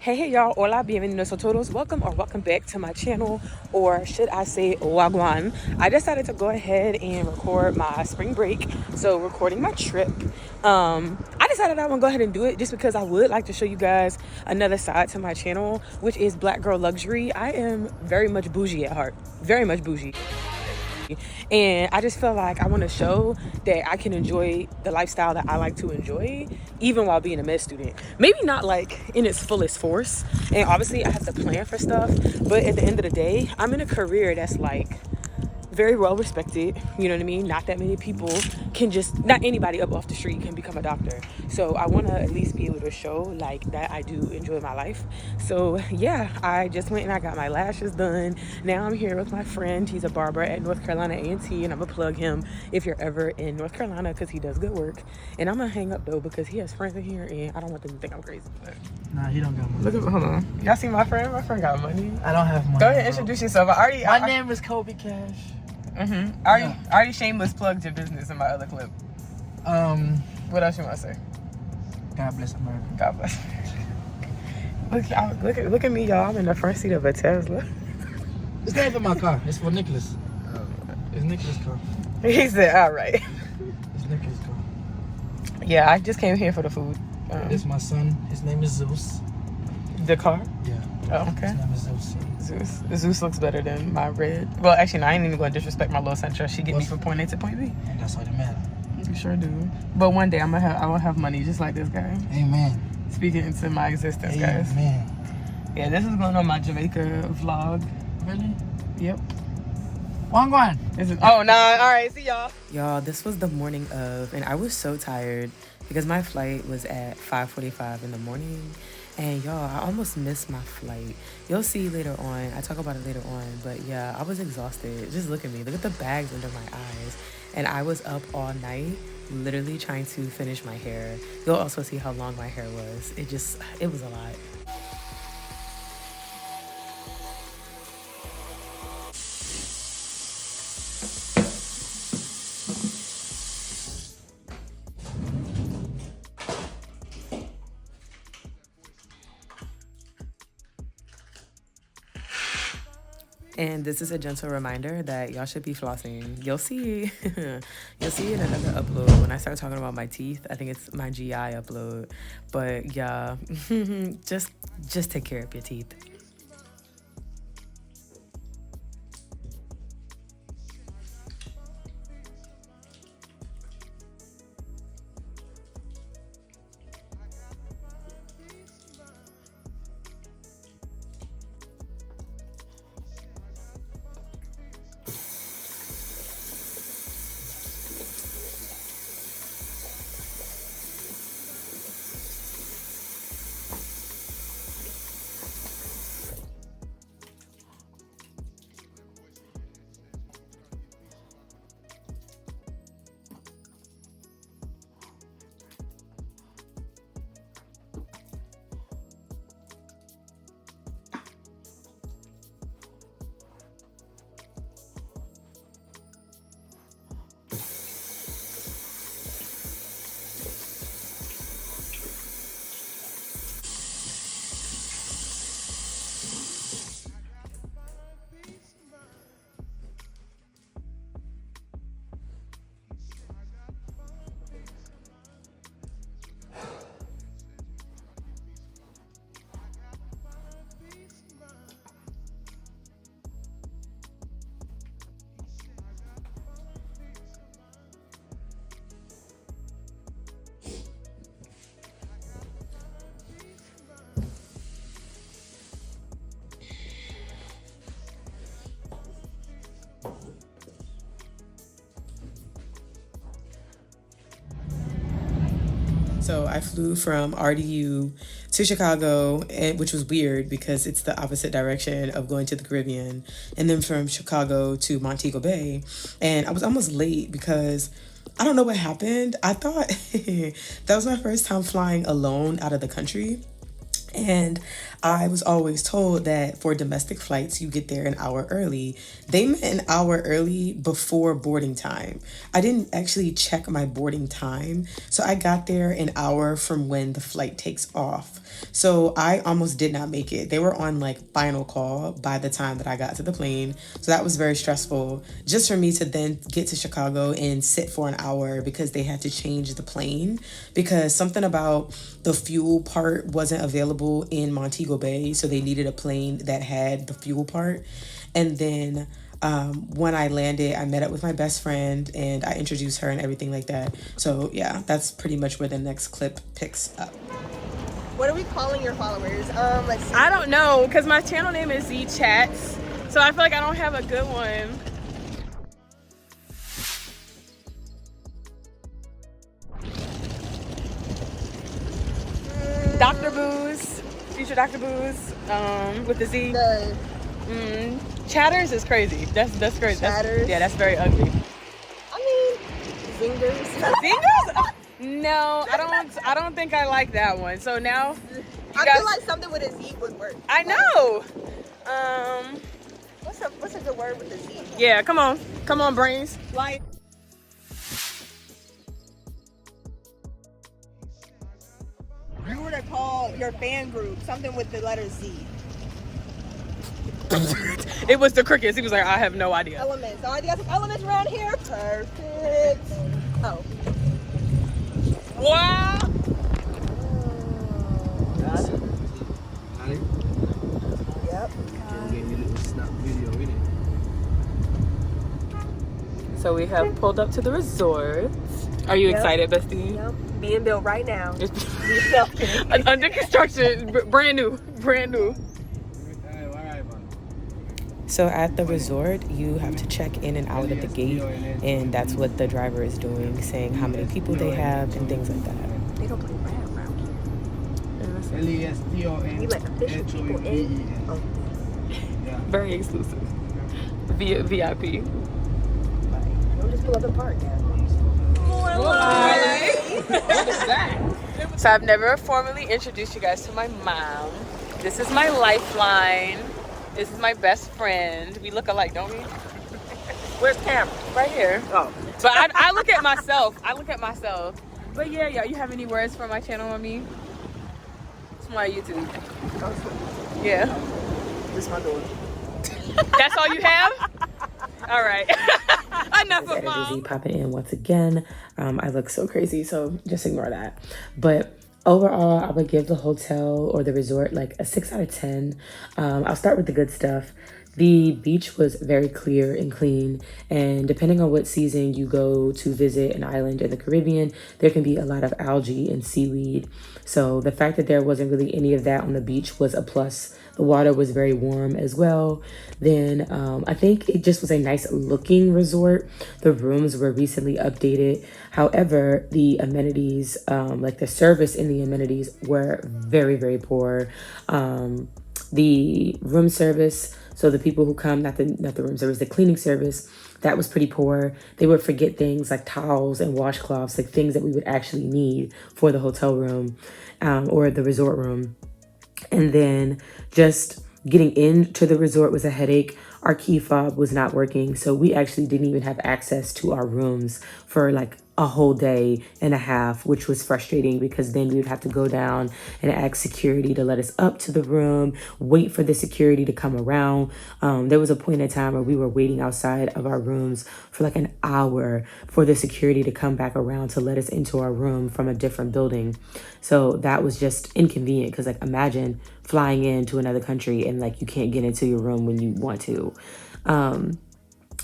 Hey y'all, hola, bienvenidos a todos. Welcome back to my channel, or should I say wagwan. I decided to go ahead and record my spring break, so recording my trip. I decided I want to go ahead and do it just because I would like to show you guys another side to my channel, which is Black Girl Luxury. I am very much bougie at heart, very much bougie. And I just feel like I want to show that I can enjoy the lifestyle that I like to enjoy even while being a med student. Maybe not like in its fullest force, and obviously I have to plan for stuff, but at the end of the day, I'm in a career that's like very well respected, you know what I mean? Not that many people can not anybody up off the street can become a doctor. So I want to at least be able to show like that I do enjoy my life. So yeah, I just went and I got my lashes done. Now I'm here with my friend. He's a barber at North Carolina A&T, and I'm gonna plug him if you're ever in North Carolina because he does good work. And I'm gonna hang up though because he has friends in here and I don't want them to think I'm crazy. But Nah, he don't got money. look at, hold on. Y'all see my friend? My friend got money. I don't have money. Go ahead, introduce yourself. My name is Kobe Cash. I already shameless plugged your business in my other clip. What else you want to say? God bless America. God bless. Look at me, y'all. I'm in the front seat of a Tesla. It's not even my car. It's for Nicholas. It's Nicholas' car. He said, all right. It's Nicholas' car. Yeah, I just came here for the food. This is my son. His name is Zeus. The car? Yeah. Oh, okay. His name is Zeus. Zeus looks better than my red. Well, actually, no, I ain't even going to disrespect my little Sentra. She get me from point A to point B. And that's what it matters. You sure do. But one day I will have money just like this guy. Amen. Speaking into my existence, guys. Amen. Yeah, this is going on my Jamaica vlog. Really? Yep. Wangwan. Oh, nah. All right. See y'all. Y'all, this was the morning of, and I was so tired because my flight was at 5:45 in the morning. And y'all, I almost missed my flight. You'll see later on. I talk about it later on. But yeah, I was exhausted. Just look at me. Look at the bags under my eyes. And I was up all night, literally trying to finish my hair. You'll also see how long my hair was. It was a lot. And this is a gentle reminder that y'all should be flossing. You'll see. You'll see in another upload when I start talking about my teeth. I think it's my GI upload. But yeah, just take care of your teeth. So I flew from RDU to Chicago, which was weird because it's the opposite direction of going to the Caribbean, and then from Chicago to Montego Bay. And I was almost late because I don't know what happened. I thought that was my first time flying alone out of the country. And I was always told that for domestic flights, you get there an hour early. They meant an hour early before boarding time. I didn't actually check my boarding time. So I got there an hour from when the flight takes off. So I almost did not make it. They were on like final call by the time that I got to the plane. So that was very stressful just for me to then get to Chicago and sit for an hour because they had to change the plane because something about the fuel part wasn't available in Montego Bay. So they needed a plane that had the fuel part. And then when I landed, I met up with my best friend and I introduced her and everything like that. So yeah, that's pretty much where the next clip picks up. What are we calling your followers? Let's see. I don't know, because my channel name is Z Chats, so I feel like I don't have a good one. Dr. Booze, future Dr. Booze, with the Z. Chatters is crazy. That's crazy. Chatters? That's very ugly. I mean, zingers. Zingers? No, I don't think I like that one. So now I feel like something with a Z would work. I know. What's a good word with a Z? Yeah, come on, brains. Like. You were to call your fan group something with the letter Z. It was the crickets. He was like, I have no idea. Elements. Oh, I got some elements around here. Perfect. Oh. Wow. Yep. So we have pulled up to the resort. Are you excited, bestie? Yep. Being built right now. Under construction, brand new. So at the resort, you have to check in and out at the gate, and that's what the driver is doing, saying how many people they have and things like that. They don't play rap around here. We let official people in. Oh. Very exclusive. VIP. Don't just pull up and park, guys. So I've never formally introduced you guys to my mom. This is my lifeline. This is my best friend. We look alike, don't we? Where's Cam? Right here. Oh. But I look at myself. But yeah, you have any words for my channel on me? It's my YouTube. Yeah. This is my door. That's all you have? All right. Enough of mom. Popping in once again. I look so crazy, so just ignore that. But overall, I would give the hotel or the resort like a 6 out of 10. I'll start with the good stuff. The beach was very clear and clean, and depending on what season you go to visit an island in the Caribbean, there can be a lot of algae and seaweed. So the fact that there wasn't really any of that on the beach was a plus. The water was very warm as well. Then I think it just was a nice looking resort. The rooms were recently updated. However, the amenities, like the service in the amenities were very, very poor. The room service, so the people who come, not the room service, the cleaning service, that was pretty poor. They would forget things like towels and washcloths, like things that we would actually need for the hotel room or the resort room. And then just getting into the resort was a headache. Our key fob was not working, so we actually didn't even have access to our rooms for like a whole day and a half, which was frustrating because then we would have to go down and ask security to let us up to the room, wait for the security to come around. There was a point in time where we were waiting outside of our rooms for like an hour for the security to come back around to let us into our room from a different building. So that was just inconvenient because like imagine flying into another country and like you can't get into your room when you want to.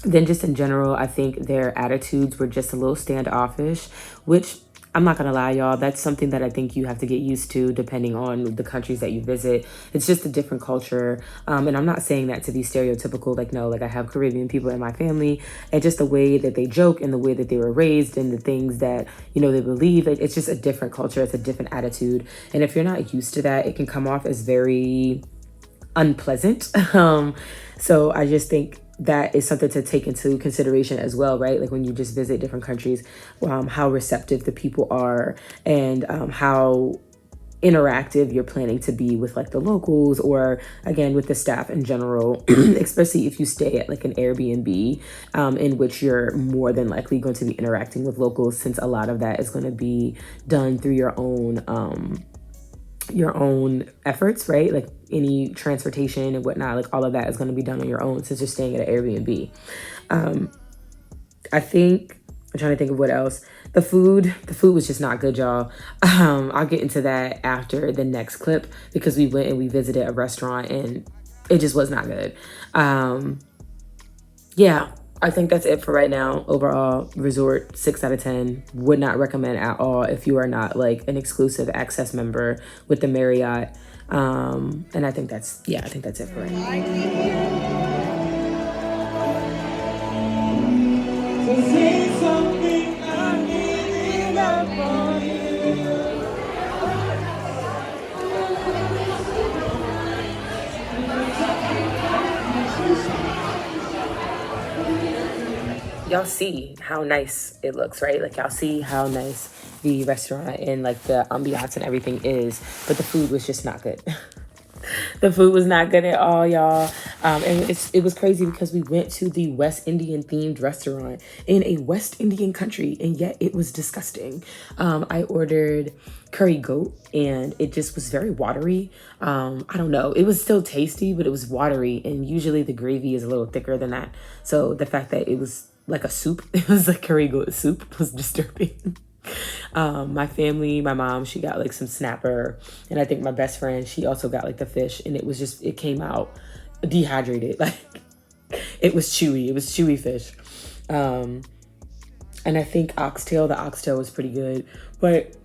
Then just in general, I think their attitudes were just a little standoffish, which I'm not gonna lie, y'all, that's something that I think you have to get used to depending on the countries that you visit. It's just a different culture. And I'm not saying that to be stereotypical, like, no, like I have Caribbean people in my family, and just the way that they joke and the way that they were raised and the things that, you know, they believe, like, it's just a different culture. It's a different attitude. And if you're not used to that, it can come off as very unpleasant. So I just think that is something to take into consideration as well, right? Like when you just visit different countries, how receptive the people are and how interactive you're planning to be with like the locals, or again with the staff in general, especially if you stay at like an Airbnb, in which you're more than likely going to be interacting with locals, since a lot of that is going to be done through your own efforts, right? Like any transportation and whatnot, like all of that is going to be done on your own since you're staying at an Airbnb. I think I'm trying to think of what else. The food was just not good, y'all. I'll get into that after the next clip, because we went and we visited a restaurant and it just was not good. Yeah, I think that's it for right now. Overall, resort 6 out of 10. Would not recommend at all if you are not like an exclusive access member with the Marriott. And I think that's it for right now. Y'all see how nice it looks, right? Like y'all see how nice the restaurant and like the ambiance and everything is, but the food was just not good. The food was not good at all, y'all. And it was crazy because we went to the West Indian themed restaurant in a West Indian country, and yet it was disgusting. I ordered curry goat and it just was very watery. I don't know. It was still tasty, but it was watery, and usually the gravy is a little thicker than that. So the fact that it was like a soup, it was like curry goat soup, was disturbing. My family, my mom, she got like some snapper, and I think my best friend, she also got like the fish, and it came out dehydrated. Like it was chewy fish. And I think the oxtail was pretty good, but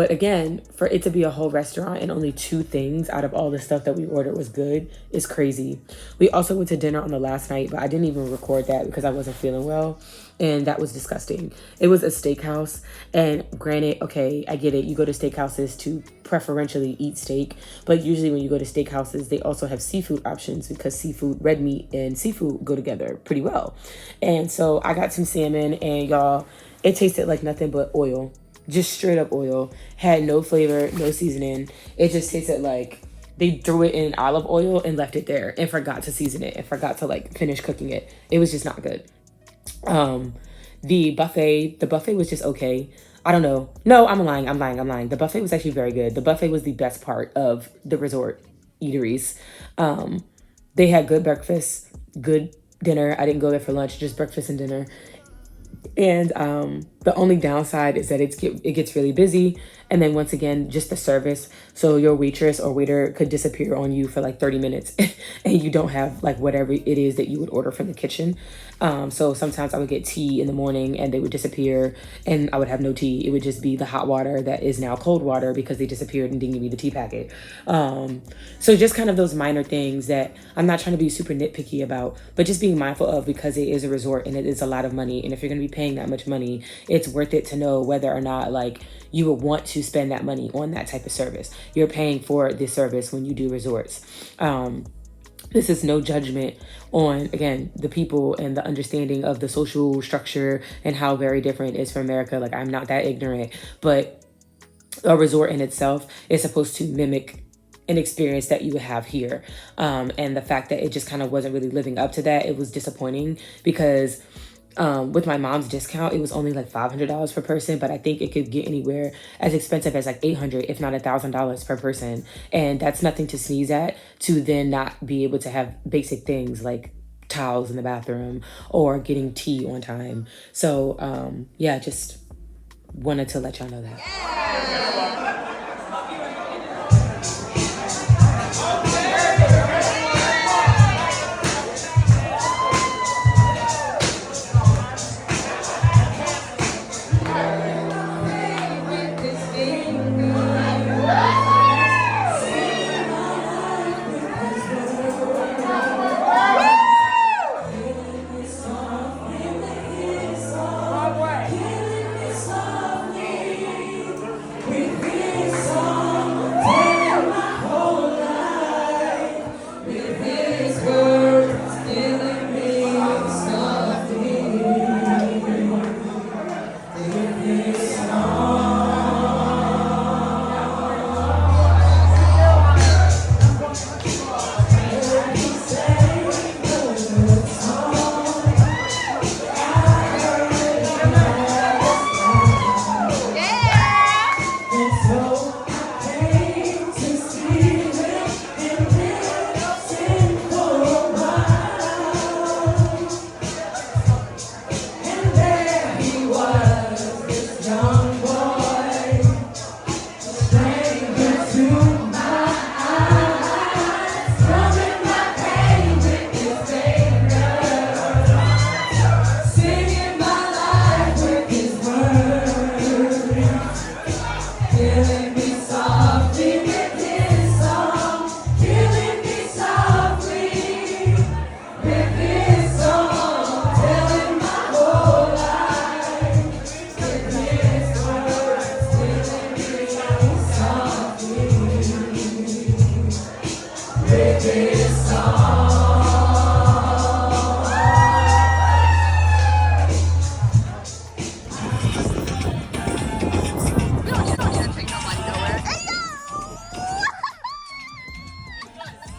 again, for it to be a whole restaurant and only 2 things out of all the stuff that we ordered was good is crazy. We also went to dinner on the last night, but I didn't even record that because I wasn't feeling well, and that was disgusting. It was a steakhouse, and granted, okay, I get it. You go to steakhouses to preferentially eat steak, but usually when you go to steakhouses, they also have seafood options because seafood, red meat and seafood go together pretty well. And so I got some salmon, and y'all, it tasted like nothing but oil. Just straight up oil. Had no flavor, no seasoning. It just tasted like they threw it in olive oil and left it there and forgot to season it and forgot to like finish cooking it. It was just not good. The buffet was just okay. I don't know. No, I'm lying. The buffet was actually very good. The buffet was the best part of the resort eateries. They had good breakfast, good dinner. I didn't go there for lunch, just breakfast and dinner. And the only downside is that it gets really busy. And then once again, just the service. So your waitress or waiter could disappear on you for like 30 minutes and you don't have like whatever it is that you would order from the kitchen. So sometimes I would get tea in the morning and they would disappear and I would have no tea. It would just be the hot water that is now cold water because they disappeared and didn't give me the tea packet. So just kind of those minor things that I'm not trying to be super nitpicky about, but just being mindful of because it is a resort and it is a lot of money. And if you're going to be paying that much money, it's worth it to know whether or not like you would want to spend that money on that type of service. You're paying for this service when you do resorts. This is no judgment on, again, the people and the understanding of the social structure and how very different it is from America. Like, I'm not that ignorant, but a resort in itself is supposed to mimic an experience that you would have here. And the fact that it just kind of wasn't really living up to that, it was disappointing because with my mom's discount, it was only like $500 per person, but I think it could get anywhere as expensive as like $800, if not $1,000 per person. And that's nothing to sneeze at, to then not be able to have basic things like towels in the bathroom or getting tea on time. So yeah, just wanted to let y'all know that.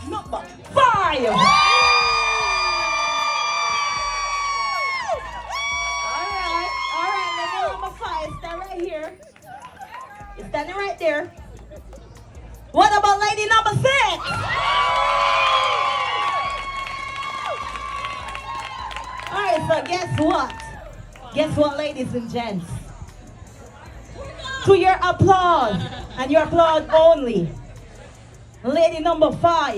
Number 5. All right, level number 5. Stand right here. You're standing right there. What about lady number 6? All right, so guess what? Guess what, ladies and gents? To your applause, and your applause only, lady number 5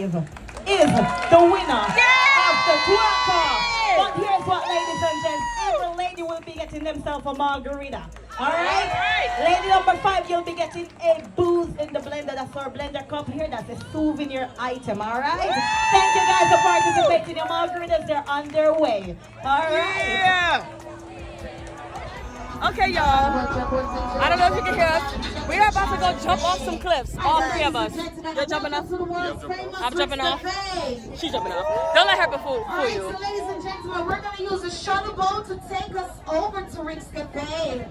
is the winner of the twerker. But here's what, ladies and gents, every lady will be getting themselves a margarita. Alright? Lady number 5, you'll be getting a booze in the blender. That's our blender cup here. That's a souvenir item. Alright? Thank you guys for participating. Your margaritas, they're on their way. Alright? Yeah. Okay, y'all. I don't know if you can hear us. We are about to go jump off some cliffs. All 3 of us. You're jumping off? I'm jumping off. She's jumping off. Don't let her fool you. So ladies and gentlemen, we're going to use a shuttle boat to take us over to Rick's Cafe.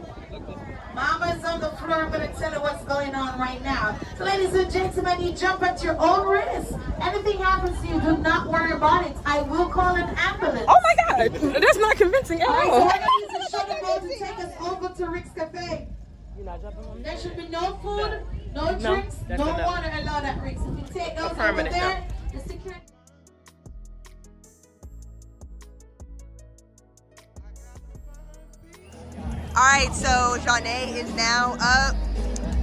Mama's on the floor. I'm going to tell her what's going on right now. So ladies and gentlemen, you jump at your own risk. Anything happens to you, do not worry about it. I will call an ambulance. Oh my God. That's not convincing at All right, so all. we're going to use a shuttle boat to take us over to Rick's Cafe. You're not jumping on me? There should be no food, no drinks, that's no a no. water allowed at Rick's. If you take those over Affirmative, there, the security... Alright, so Janae is now up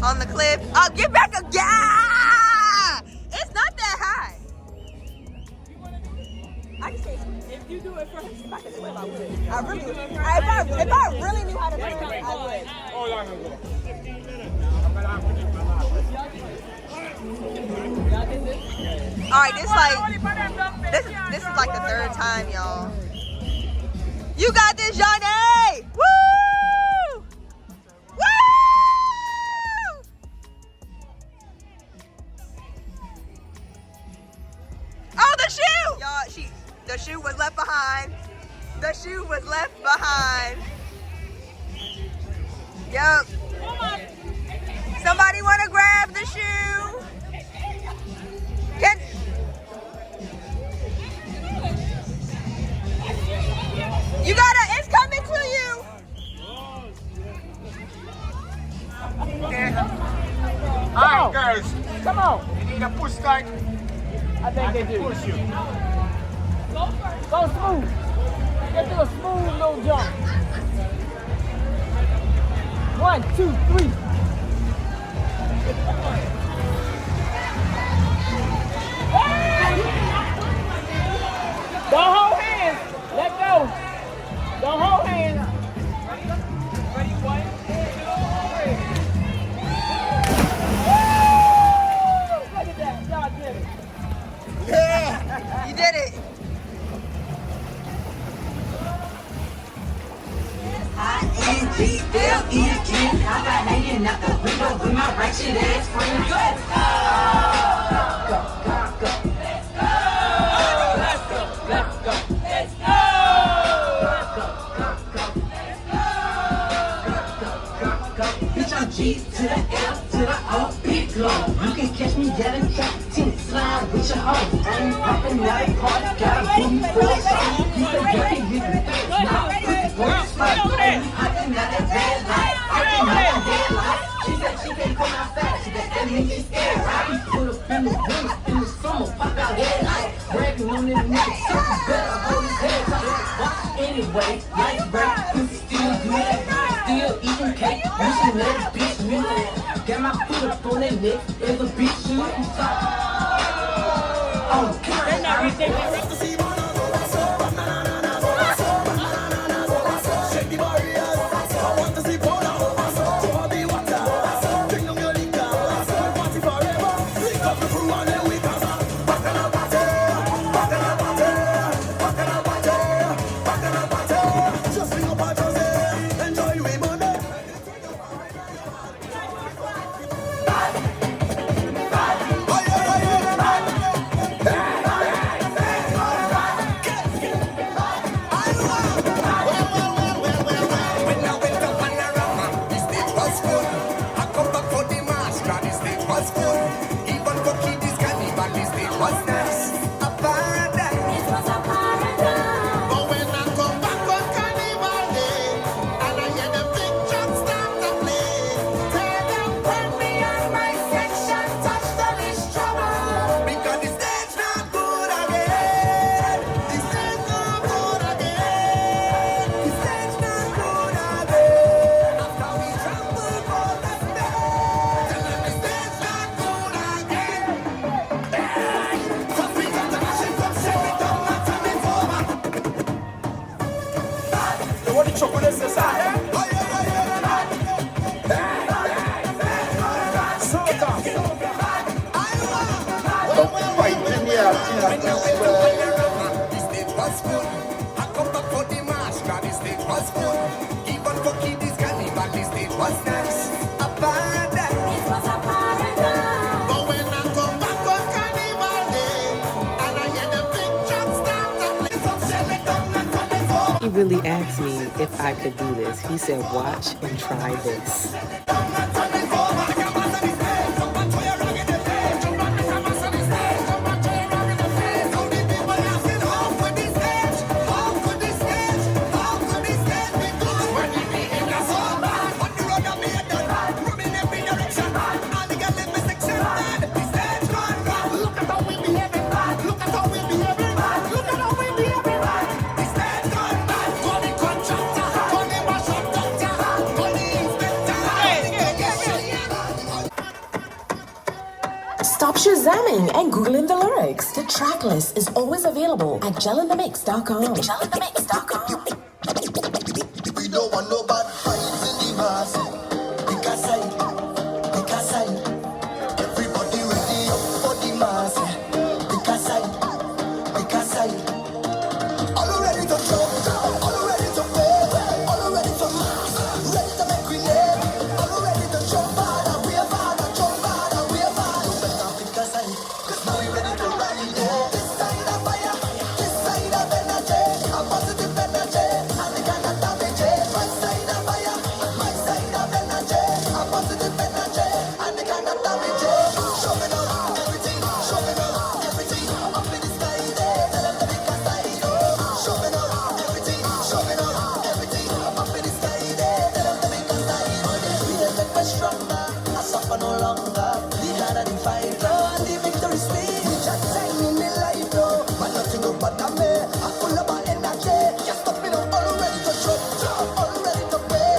on the cliff. Oh, get back up! Yeah! It's not that high. I can say if you do it first, if I can swim, I would. I really would. If I really knew how to swim, I would. Alright, this is like the 3rd time, y'all. You got this, Janae! Woo! Woo! Oh, the shoe! Y'all, the shoe was left behind. The shoe was left behind. Yup. Somebody want to grab the shoe? You gotta, it's coming to you. Alright, girls. Come on. You need a push start? I think they do. Push you. Go smooth. Let's do a smooth little jump. 1, 2, 3. Don't hold hands. Let go. Don't hold hands. Ready, 1, 2, 3. Look at that. Y'all did it. Yeah, you did it. I-N-G-L-E-N. I'm about hanging out the window with my ratchet ass friends. Let's go! Go, go, go. Let's go! Let's go, let's go, let's go! Go, go, go. Let's go! Go, go, go. Bitch, I'm G to the L to the O, big glow. You can catch me yelling, track, tennis, slide with your hoe. I ain't popping out of party, got a booty for a song. You say you can get the face, now put the words right. I can not that red light, I can not that headlight. She said she can't come outside, she said that means she's scared. I be put up in the winter, in the summer, pop out headlight. Bragging on them niggas, so you better hold his head tight. Watch anyway, nice break, pussy still good. Still eating cake, you should let a bitch miss. Got my foot up on that neck, there's a bitch shooting top. Oh, Fighting here, The stage was good. I come back for the march, now the stage was good. Even for kiddies carnival, the stage was nice. A paradise. It was a paradise. But when I come back for carnival day, and I hear the big drums start to play, some shell it down and turn it over. He really asked me if I could do this. He said, watch and try this. Stop shazamming and Googling the lyrics. The track list is always available at gelinthemix.com. Gelinthemix.com. We don't want no bad vibes in the mass. Because everybody ready up for the mass. Because all ready to jump, all ready to play, all ready to mass, ready to make we live, all ready to jump out and we are bad and jump out and we are bad. You better because now we ready to ride it. This side of fire, this side of energy, a positive energy, and the kind of damage. My side of fire, my side of energy, a positive energy, and the kind of damage. Showing up everything, showing up everything, up in the sky there, tell them to be cast side. Showing up everything, up in the sky there, tell them to be cast side. We done make us stronger, I suffer no longer, the harder the fight, and the victory sweet. We just time in the life, though, man nothing no bother me, I full of my energy, can't stop me now, all ready to jump, all ready to play,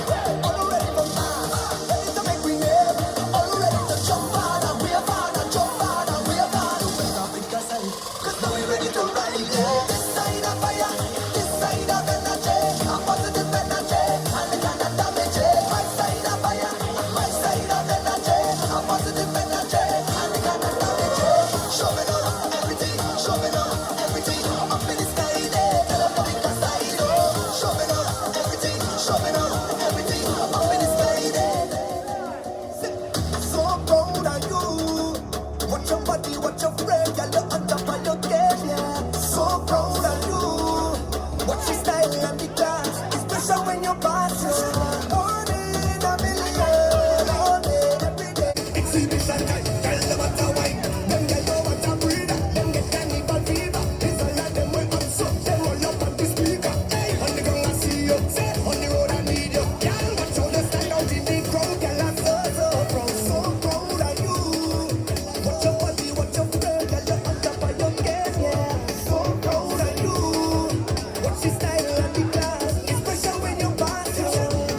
all ready for mass, ready to make we name, all ready to jump hard, and we are bad, and jump hard, and we are bad. You better pick a side, 'cause now we ready to ride it. This side of fire, this side of energy, a positive energy, and the kind of damage. My side of fire, my side of energy, a positive energy, and the kind of damage. Showing up everything, up in the sky there, tell them to pick a side. Showing up everything, up in the sky there. So proud of you. Watch your body, watch your brain, girl, you're on top of your game, yeah. So proud of you. Watch your style and the class, especially when you're passing. One in a million, all day, every day. Exhibition time, girl, them what a wine. Them girl, know what a breather. Them get carnival fever. It's all of them way up, so they roll up on the speaker. Hey, on the ground I see you, say on the road I need you. Girl, watch how you stand out in the crowd, girl, I'm so proud, so proud of you. Watch your body, watch your brain, girl, you're on top of your game, yeah. So proud of you. Watch your style and the class, especially when you're passing.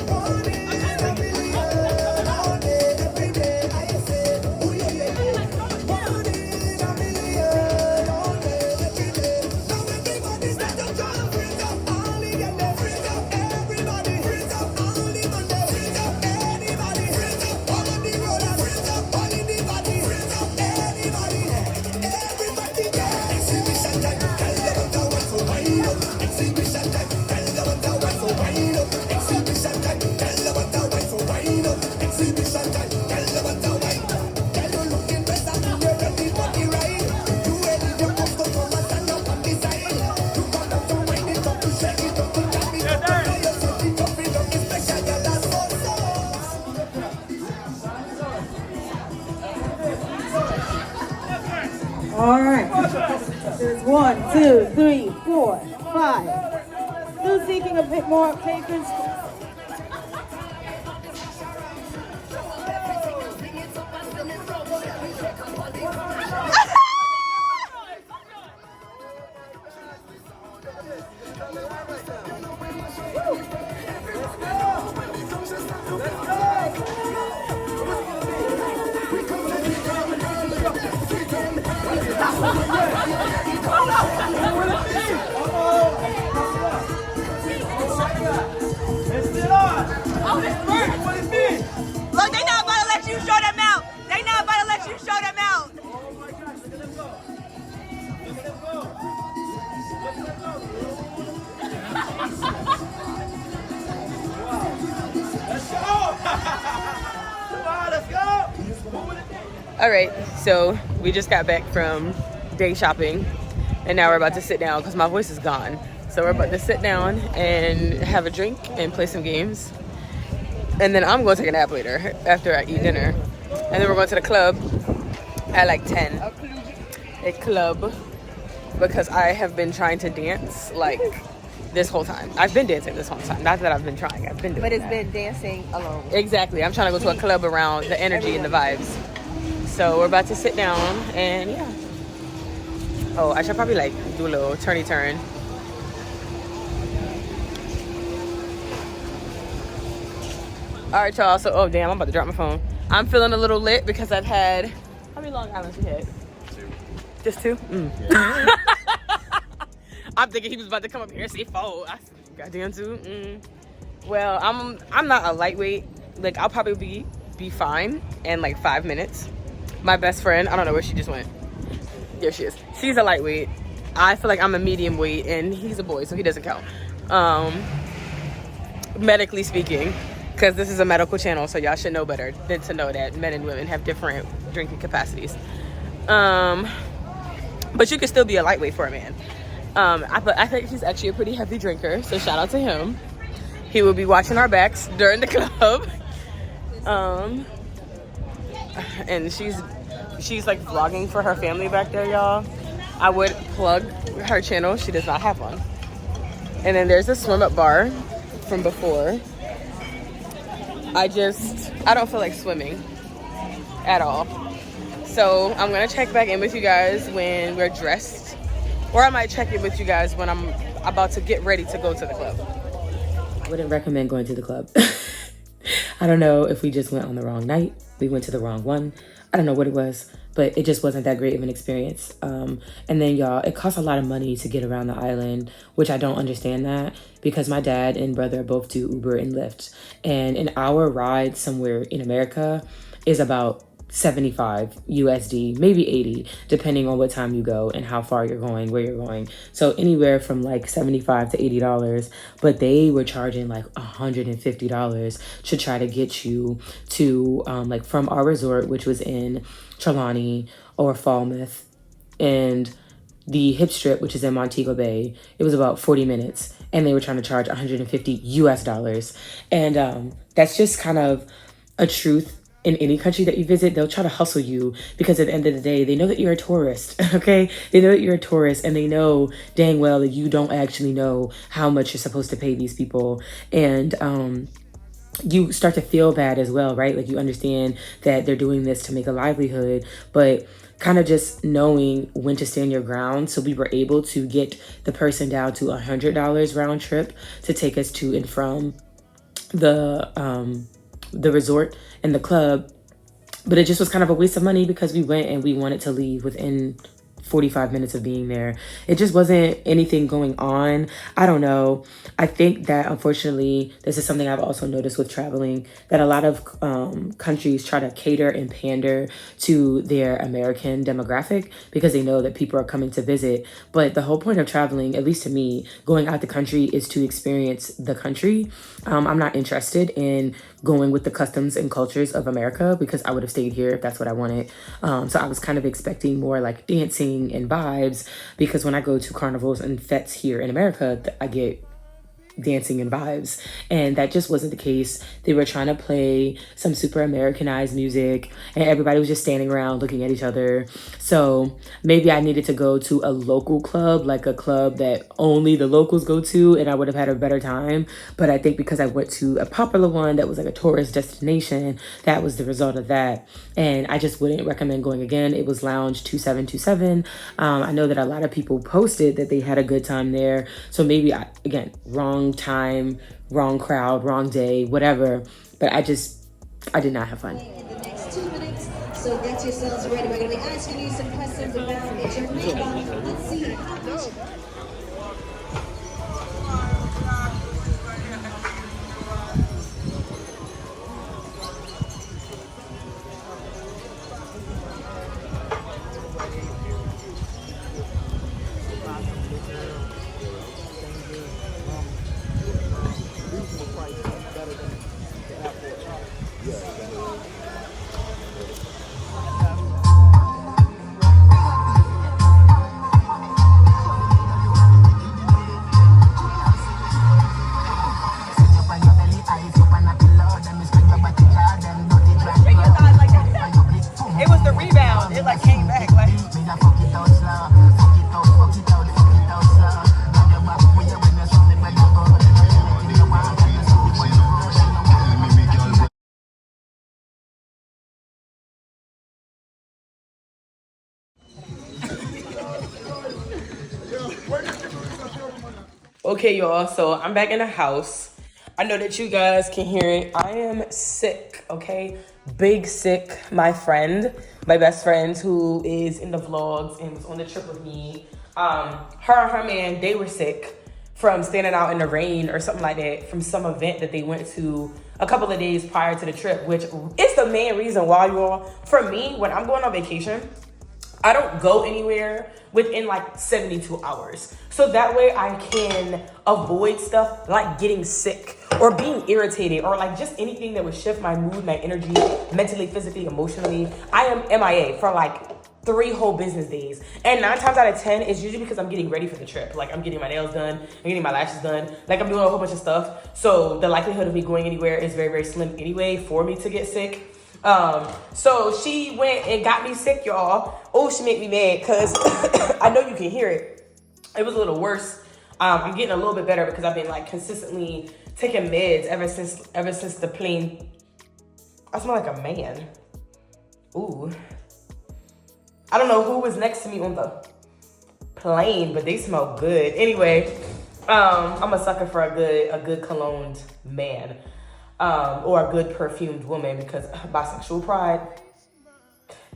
One in a million, all day, every day, I say, ooh yeah yeah yeah. One in a million, all day, every day. Now everybody stand up, jump, freeze up, all in your day, freeze up, everybody, freeze up, all in Monday, freeze up, anybody, freeze up, all on the road, and freeze up, all in the body, freeze up, anybody, everybody, yeah. Exhibition time, tell them what I want, so wind up. Exhibition time, tell them what I want, so wind up. Exhibition time, tell them what I want, so wind up. Exhibition time, tell them what I want. Tell you looking better, you're ready for the ride. You ready, you come to come and stand up on the side. You got up to wind it up, to shake it up, to tap it up. Now you set it up, it up, it's special, girl, that's so. All right. There's 1, 2, 3, 4, 5. Still seeking a bit more patrons. All right, so we just got back from day shopping, and now we're about to sit down because my voice is gone. So we're about to sit down and have a drink and play some games. And then I'm going to take a nap later after I eat dinner. And then we're going to the club at like 10. A club, because I have been trying to dance like this whole time. I've been dancing this whole time. Not that I've been trying. I've been doing But it's that. been dancing alone. Exactly. I'm trying to go to a club around the energy and the vibes. So we're about to sit down and yeah. Oh, I should probably like do a little turny turn. All right, y'all. So, oh damn, I'm about to drop my phone. I'm feeling a little lit because I've had, how many Long Islands you had? 2. Just 2? Yeah. I'm thinking he was about to come up here and say 4. Goddamn 2. Well, I'm not a lightweight. Like I'll probably be fine in like 5 minutes. My best friend, I don't know where she just went. There she is. She's a lightweight. I feel like I'm a medium weight, and he's a boy, so he doesn't count. Medically speaking, because this is a medical channel, so y'all should know better than to know that men and women have different drinking capacities. But you can still be a lightweight for a man. I think he's actually a pretty heavy drinker, so shout out to him. He will be watching our backs during the club. And she's like vlogging for her family back there, y'all. I would plug her channel. She does not have one. And then there's a swim up bar from before. I don't feel like swimming at all. So I'm gonna check back in with you guys when we're dressed, or I might check in with you guys when I'm about to get ready to go to the club. I wouldn't recommend going to the club. I don't know if we just went on the wrong night. We went to the wrong one. I don't know what it was, but it just wasn't that great of an experience. And then y'all, it costs a lot of money to get around the island, which I don't understand that because my dad and brother both do Uber and Lyft. And an hour ride somewhere in America is about 75 USD, maybe 80, depending on what time you go and how far you're going, where you're going. So anywhere from like $75 to $80, but they were charging like $150 to try to get you to like from our resort, which was in Trelawney or Falmouth, and the Hip Strip, which is in Montego Bay. It was about 40 minutes, and they were trying to charge $150 US. And that's just kind of a truth. In any country that you visit, they'll try to hustle you because at the end of the day, they know that you're a tourist, okay? They know that you're a tourist, and they know dang well that you don't actually know how much you're supposed to pay these people. And you start to feel bad as well, right? Like you understand that they're doing this to make a livelihood, but kind of just knowing when to stand your ground. So we were able to get the person down to $100 round trip to take us to and from the resort and the club, but it just was kind of a waste of money because we went and we wanted to leave within 45 minutes of being there. It just wasn't anything going on. I don't know. I think that unfortunately, this is something I've also noticed with traveling, that a lot of countries try to cater and pander to their American demographic because they know that people are coming to visit. But the whole point of traveling, at least to me, going out the country is to experience the country. I'm not interested in going with the customs and cultures of America because I would have stayed here if that's what I wanted. So I was kind of expecting more like dancing and vibes, because when I go to carnivals and fetes here in America, I get dancing and vibes, and that just wasn't the case. They were trying to play some super Americanized music and everybody was just standing around looking at each other. So maybe I needed to go to a local club, like a club that only the locals go to, and I would have had a better time. But I think because I went to a popular one that was like a tourist destination, that was the result of that. And I just wouldn't recommend going again. It was Lounge 2727. I know that a lot of people posted that they had a good time there. So maybe again, wrong time, wrong crowd, wrong day, whatever. But I did not have fun. In the next 2 minutes, so get yourselves ready. We're going to be asking you some questions about your neighbor. Let's see how much. the rebound. It like came back. Like. Okay, y'all, so I'm back in the house. I know that you guys can hear it. I am sick, okay? Big sick. My friend, my best friend who is in the vlogs and was on the trip with me, her and her man, they were sick from standing out in the rain or something like that from some event that they went to a couple of days prior to the trip, which is the main reason why, y'all. For me, when I'm going on vacation, I don't go anywhere within like 72 hours. So that way I can avoid stuff like getting sick or being irritated or like just anything that would shift my mood, my energy, mentally, physically, emotionally. I am MIA for like 3 whole business days. And 9 times out of 10, it's usually because I'm getting ready for the trip. Like I'm getting my nails done, I'm getting my lashes done, like I'm doing a whole bunch of stuff. So the likelihood of me going anywhere is very, very slim anyway for me to get sick. So she went and got me sick, y'all. Oh, she made me mad because I know you can hear it. It was a little worse. I'm getting a little bit better because I've been like consistently taking meds ever since the plane. I smell like a man. Ooh. I don't know who was next to me on the plane, but they smell good. Anyway, I'm a sucker for a good cologned man. Or a good perfumed woman because bisexual pride.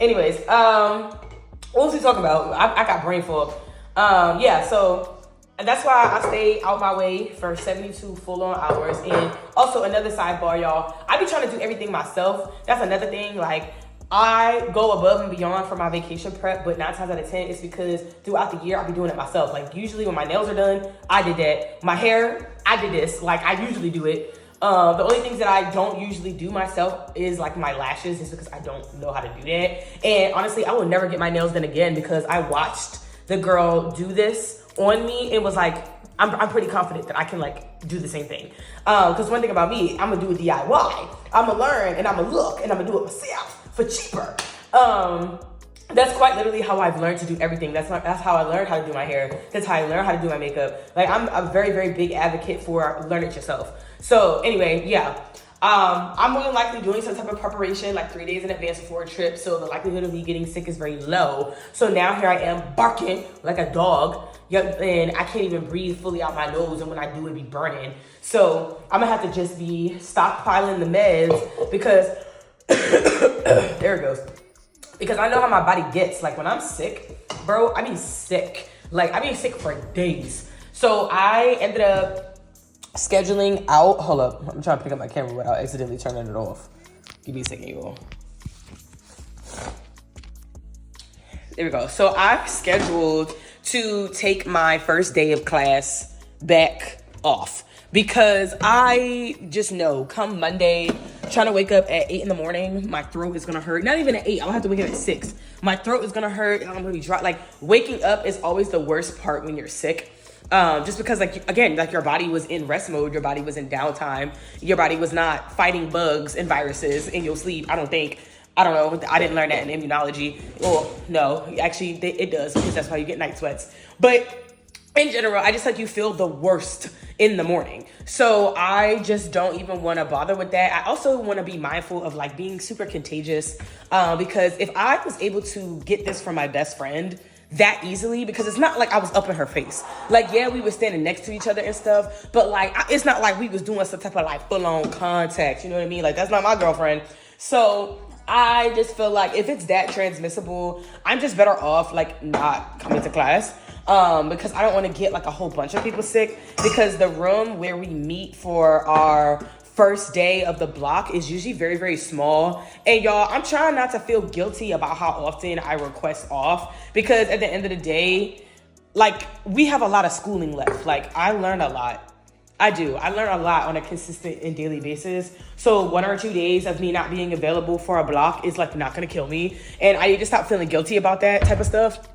Anyways, what was we talking about? I got brain fog. Yeah, so that's why I stay out my way for 72 full-on hours. And also another sidebar, y'all, I be trying to do everything myself. That's another thing. Like, I go above and beyond for my vacation prep, but 9 times out of 10, it's because throughout the year, I'll be doing it myself. Like, usually when my nails are done, I did that. My hair, I did this. Like, I usually do it. The only things that I don't usually do myself is like my lashes, just because I don't know how to do that. And honestly, I will never get my nails done again because I watched the girl do this on me and was like, I'm pretty confident that I can like do the same thing. Because one thing about me, I'm gonna do a DIY. I'm gonna learn and I'm gonna look and I'm gonna do it myself for cheaper. That's quite literally how I've learned to do everything. That's how I learned how to do my hair. That's how I learned how to do my makeup. Like I'm a very, very big advocate for learn it yourself. So anyway, yeah. I'm more than likely doing some type of preparation like 3 days in advance before a trip. So the likelihood of me getting sick is very low. So now here I am barking like a dog. Yep, and I can't even breathe fully out my nose. And when I do, it be burning. So I'm gonna have to just be stockpiling the meds because there it goes. Because I know how my body gets. Like when I'm sick, bro, I be sick. Like I be sick for days. So I ended up scheduling out. Hold up. I'm trying to pick up my camera without accidentally turning it off. Give me a second, you all. There we go. So I scheduled to take my first day of class back off. Because I just know come Monday, trying to wake up at 8 in the morning, my throat is gonna hurt. Not even at 8, I'll have to wake up at 6. My throat is gonna hurt, I'm gonna be dry. Like waking up is always the worst part when you're sick. Just because like, again, like your body was in rest mode, your body was in downtime, your body was not fighting bugs and viruses in your sleep, I don't think. I don't know, I didn't learn that in immunology. Well, no, actually it does because that's why you get night sweats. But in general, I just like you feel the worst in the morning. So I just don't even want to bother with that. I also want to be mindful of like being super contagious because if I was able to get this from my best friend that easily, because it's not like I was up in her face. Like, yeah, we were standing next to each other and stuff, but like, it's not like we was doing some type of like full on contact. You know what I mean? Like that's not my girlfriend. So I just feel like if it's that transmissible, I'm just better off like not coming to class. Because I don't want to get like a whole bunch of people sick because the room where we meet for our first day of the block is usually very, very small. And y'all, I'm trying not to feel guilty about how often I request off because at the end of the day, like we have a lot of schooling left. Like I learn a lot. I do. I learn a lot on a consistent and daily basis. So 1 or 2 days of me not being available for a block is like not going to kill me. And I need to stop feeling guilty about that type of stuff.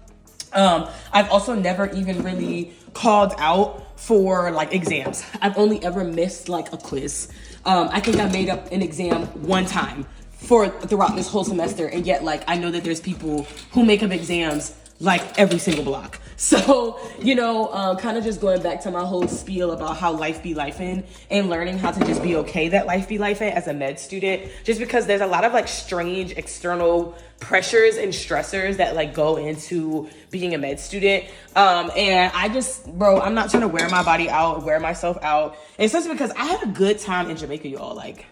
I've also never even really called out for like exams. I've only ever missed like a quiz. I think I made up an exam one time for throughout this whole semester, and yet like I know that there's people who make up exams like every single block. So, you know, kind of just going back to my whole spiel about how life be lifing and learning how to just be okay that life be lifing as a med student, just because there's a lot of like strange external pressures and stressors that like go into being a med student. And I just, bro, I'm not trying to wear my body out, wear myself out. And especially because I had a good time in Jamaica, y'all. Like,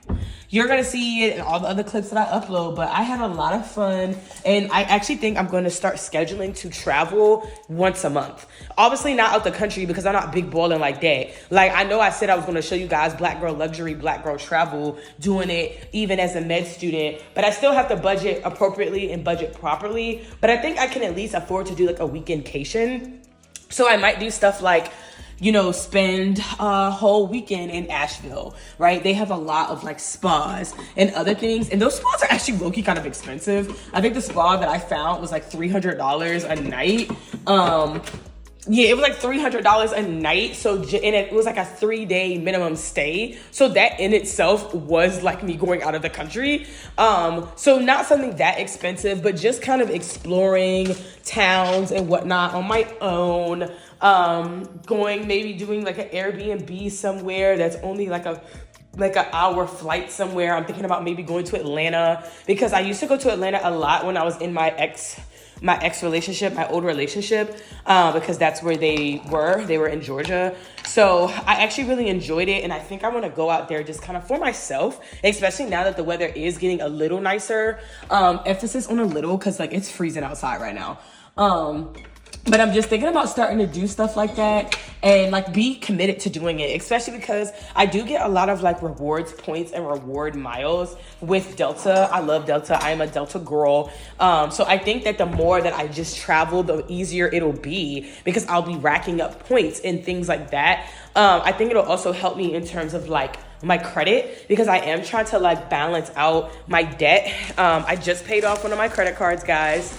you're gonna see it in all the other clips that I upload, but I had a lot of fun. And I actually think I'm gonna start scheduling to travel once a month. Obviously not out the country because I'm not big balling like that. Like, I know I said I was gonna show you guys Black Girl Luxury, Black Girl Travel, doing it even as a med student, but I still have to budget appropriately and budget properly. But I think I can at least afford to do like a weekendcation. So I might do stuff like, you know, spend a whole weekend in Asheville, right? They have a lot of like spas and other things. And those spas are actually low-key kind of expensive. I think the spa that I found was like $300 a night. Yeah, it was like $300 a night. So, and it was like a 3-day minimum stay. So that in itself was like me going out of the country. So not something that expensive, but just kind of exploring towns and whatnot on my own. Going, maybe doing like an Airbnb somewhere that's only like an hour flight somewhere. I'm thinking about maybe going to Atlanta because I used to go to Atlanta a lot when I was in my ex relationship, my old relationship, because that's where they were in Georgia. So I actually really enjoyed it. And I think I want to go out there just kind of for myself, especially now that the weather is getting a little nicer. Emphasis on a little, cause like it's freezing outside right now. But I'm just thinking about starting to do stuff like that and like be committed to doing it, especially because I do get a lot of like rewards points and reward miles with Delta. I love Delta. I am a Delta girl. So I think that the more that I just travel, the easier it'll be because I'll be racking up points and things like that. I think it'll also help me in terms of like my credit because I am trying to like balance out my debt. I just paid off one of my credit cards, guys.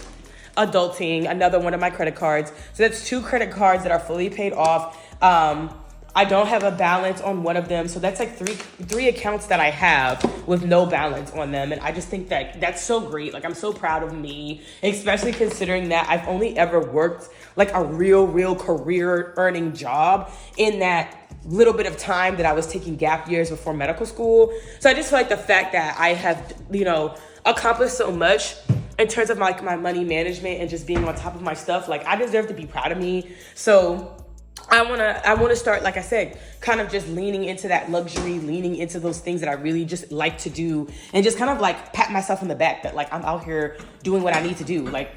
Adulting, another one of my credit cards. So that's 2 credit cards that are fully paid off. I don't have a balance on one of them. So that's like three accounts that I have with no balance on them. And I just think that that's so great. Like, I'm so proud of me, especially considering that I've only ever worked like a real career earning job in that little bit of time that I was taking gap years before medical school. So I just feel like the fact that I have, you know, accomplished so much in terms of like my money management and just being on top of my stuff, like I deserve to be proud of me. So I wanna start, like I said, kind of just leaning into that luxury, leaning into those things that I really just like to do, and just kind of like pat myself on the back that like I'm out here doing what I need to do. Like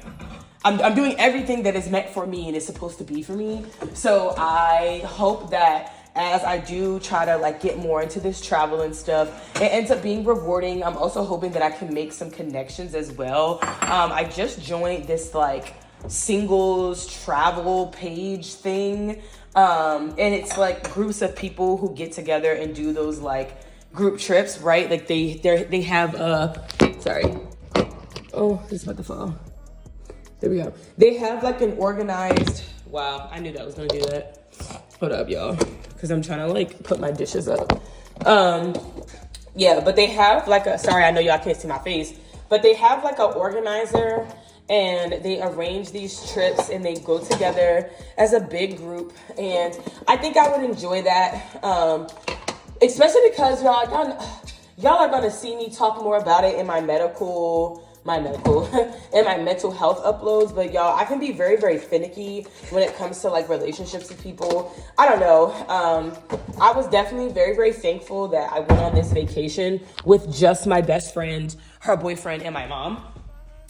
I'm doing everything that is meant for me and is supposed to be for me. So I hope that as I do try to like get more into this travel and stuff, it ends up being rewarding. I'm also hoping that I can make some connections as well. I just joined this like singles travel page thing. And it's like groups of people who get together and do those like group trips, right? Like they have sorry. Oh, this is about to fall. There we go. They have like an organized, wow, I knew that was gonna do that. Hold up, y'all, because I'm trying to like put my dishes up. Yeah, but they have like sorry, I know y'all can't see my face, but they have like an organizer and they arrange these trips and they go together as a big group. And I think I would enjoy that, especially because y'all are gonna see me talk more about it in my medical and my mental health uploads. But y'all, I can be very finicky when it comes to like relationships with people. I don't know. I was definitely very thankful that I went on this vacation with just my best friend, her boyfriend, and my mom.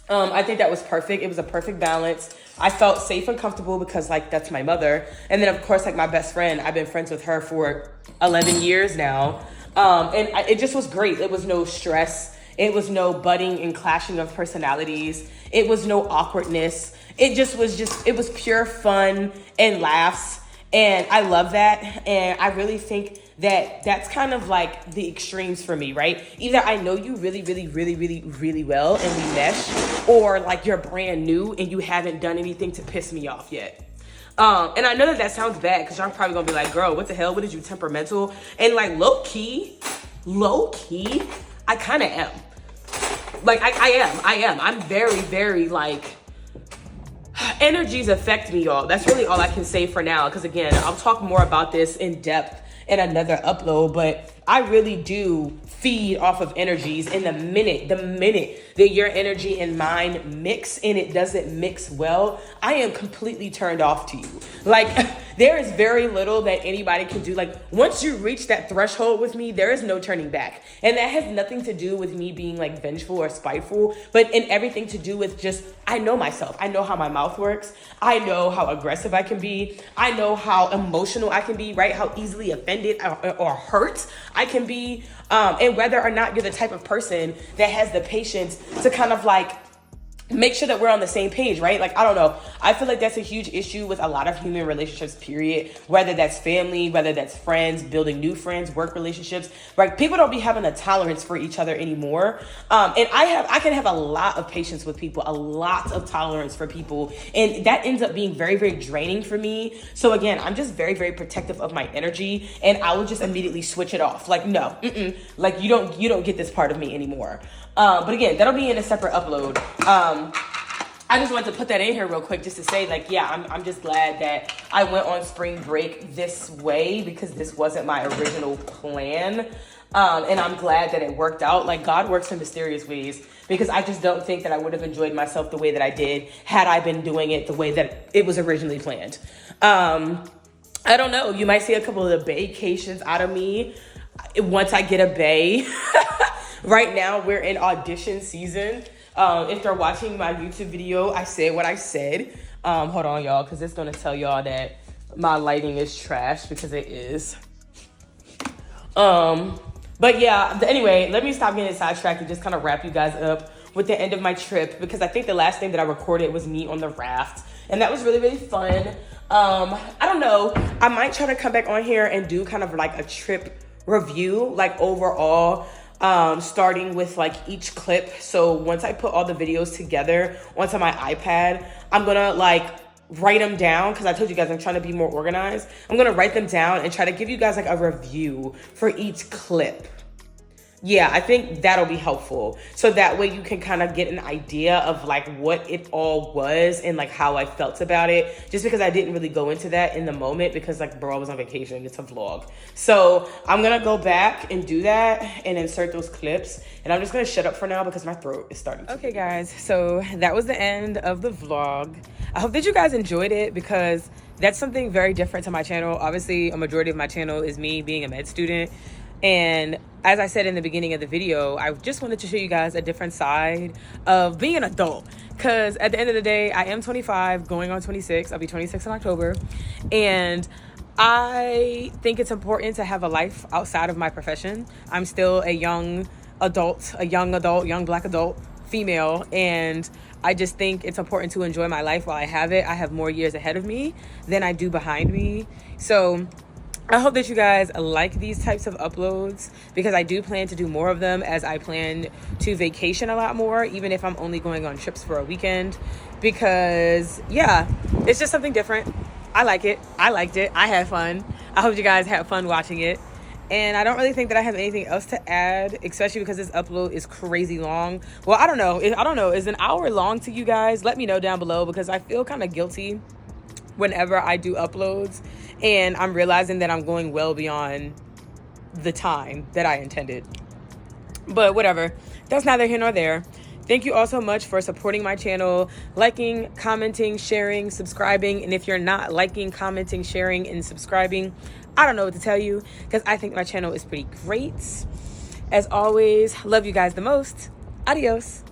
I think that was perfect. It was a perfect balance. I felt safe and comfortable because like that's my mother. And then of course, like my best friend, I've been friends with her for 11 years now. It just was great. It was no stress. It was no butting and clashing of personalities. It was no awkwardness. It was pure fun and laughs. And I love that. And I really think that that's kind of like the extremes for me, right? Either I know you really well and we mesh, or like you're brand new and you haven't done anything to piss me off yet. And I know that sounds bad because y'all probably gonna be like, girl, what the hell? What did you, temperamental? And like low key, I kind of am. Like, I am. I'm very, very, like, energies affect me, y'all. That's really all I can say for now. Because, again, I'll talk more about this in depth in another upload. But I really do feed off of energies. And the minute that your energy and mine mix and it doesn't mix well, I am completely turned off to you. Like, there is very little that anybody can do. Like, once you reach that threshold with me, there is no turning back. And that has nothing to do with me being like vengeful or spiteful, but in everything to do with just, I know myself. I know how my mouth works. I know how aggressive I can be. I know how emotional I can be, right? How easily offended or hurt I can be. And whether or not you're the type of person that has the patience to kind of like make sure that we're on the same page, right? Like, I don't know. I feel like that's a huge issue with a lot of human relationships, period. Whether that's family, whether that's friends, building new friends, work relationships, right? People don't be having a tolerance for each other anymore. And I can have a lot of patience with people, a lot of tolerance for people. And that ends up being very, very draining for me. So again, I'm just very, very protective of my energy, and I will just immediately switch it off. Like, no, like you don't get this part of me anymore. But again, that'll be in a separate upload. I just wanted to put that in here real quick just to say, like, yeah, I'm just glad that I went on spring break this way, because this wasn't my original plan. And I'm glad that it worked out. Like, God works in mysterious ways, because I just don't think that I would have enjoyed myself the way that I did had I been doing it the way that it was originally planned. I don't know. You might see a couple of the vacations out of me once I get a bae. Right now, we're in audition season. If they're watching my YouTube video, I said what I said. Hold on, y'all, because it's going to tell y'all that my lighting is trash, because it is. But yeah, anyway, let me stop getting sidetracked and just kind of wrap you guys up with the end of my trip, because I think the last thing that I recorded was me on the raft, and that was really, really fun. I don't know. I might try to come back on here and do kind of like a trip review, like overall, starting with like each clip. So once I put all the videos together onto my iPad, I'm gonna like write them down, because I told you guys I'm trying to be more organized. I'm gonna write them down and try to give you guys like a review for each clip. Yeah, I think that'll be helpful. So that way you can kind of get an idea of like what it all was and like how I felt about it. Just because I didn't really go into that in the moment, because like, bro, I was on vacation. It's a vlog. So I'm going to go back and do that and insert those clips. And I'm just going to shut up for now because my throat is starting to. Okay, guys. So that was the end of the vlog. I hope that you guys enjoyed it, because that's something very different to my channel. Obviously, a majority of my channel is me being a med student. And as I said in the beginning of the video, I just wanted to show you guys a different side of being an adult. Because at the end of the day, I am 25, going on 26. I'll be 26 in October. And I think it's important to have a life outside of my profession. I'm still a young adult, young black adult, female. And I just think it's important to enjoy my life while I have it. I have more years ahead of me than I do behind me. So I hope that you guys like these types of uploads, because I do plan to do more of them as I plan to vacation a lot more, even if I'm only going on trips for a weekend, because yeah, it's just something different. I like it. I liked it. I had fun. I hope you guys had fun watching it. And I don't really think that I have anything else to add, especially because this upload is crazy long. Well, I don't know. Is an hour long to you guys? Let me know down below, because I feel kind of guilty whenever I do uploads and I'm realizing that I'm going well beyond the time that I intended. But whatever, that's neither here nor there. Thank you all so much for supporting my channel, liking, commenting, sharing, subscribing. And if you're not liking, commenting, sharing, and subscribing, I don't know what to tell you, because I think my channel is pretty great. As always, love you guys the most. Adios.